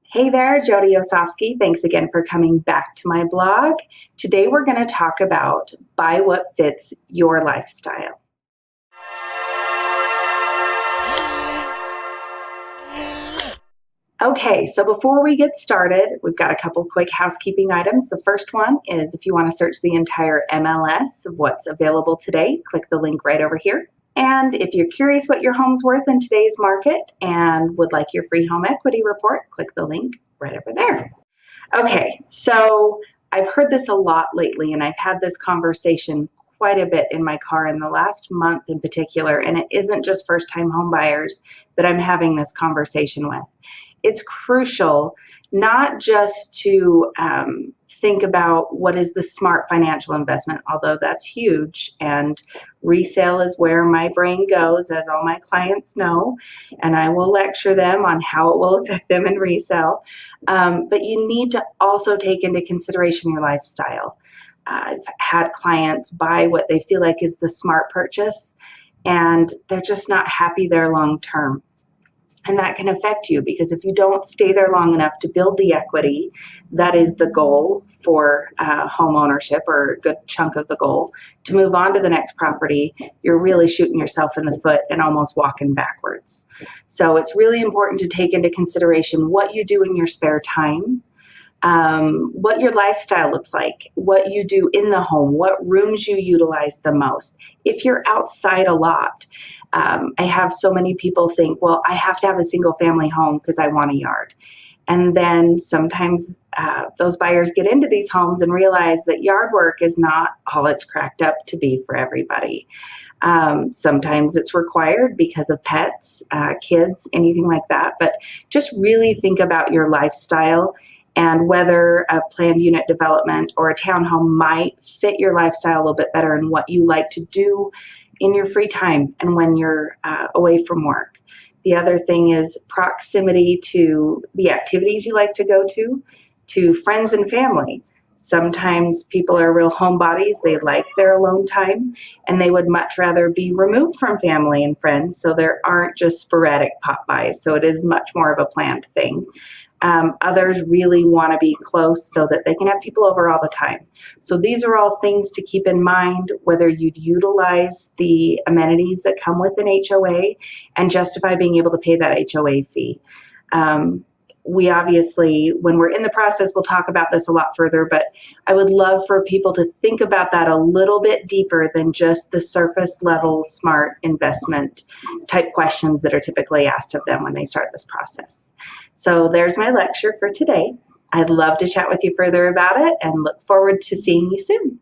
Hey there, Jodie. Thanks again for coming back to my blog. Today we're going to talk about buy what fits your lifestyle. Okay, so before we get started, we've got a couple quick housekeeping items. The first one is if you want to search the entire MLS of what's available today, click the link right over here. And if you're curious what your home's worth in today's market and would like your free home equity report, click the link right over there. Okay, so I've heard this a lot lately, and I've had this conversation quite a bit in my car in the last month in particular, and it isn't just first-time home buyers that I'm having this conversation with. It's crucial not just to think about what is the smart financial investment, although that's huge, and resale is where my brain goes, as all my clients know, and I will lecture them on how it will affect them in resale. But you need to also take into consideration your lifestyle. I've had clients buy what they feel like is the smart purchase, and they're just not happy there long term. And that can affect you because if you don't stay there long enough to build the equity, that is the goal for home ownership, or a good chunk of the goal, to move on to the next property, you're really shooting yourself in the foot and almost walking backwards. So it's really important to take into consideration what you do in your spare time, what your lifestyle looks like, what you do in the home, what rooms you utilize the most. If you're outside a lot, I have so many people think, well, I have to have a single family home because I want a yard. And then sometimes those buyers get into these homes and realize that yard work is not all it's cracked up to be for everybody. Sometimes it's required because of pets, kids, anything like that. But just really think about your lifestyle and whether a planned unit development or a townhome might fit your lifestyle a little bit better and what you like to do in your free time and when you're away from work. The other thing is proximity to the activities you like to go to friends and family. Sometimes people are real homebodies. They like their alone time, and they would much rather be removed from family and friends, so there aren't just sporadic pop-bys. So it is much more of a planned thing. Others really want to be close so that they can have people over all the time. So these are all things to keep in mind, whether you'd utilize the amenities that come with an HOA and justify being able to pay that HOA fee. We obviously, when we're in the process, we'll talk about this a lot further, but I would love for people to think about that a little bit deeper than just the surface level smart investment type questions that are typically asked of them when they start this process. So there's my lecture for today. I'd love to chat with you further about it and look forward to seeing you soon.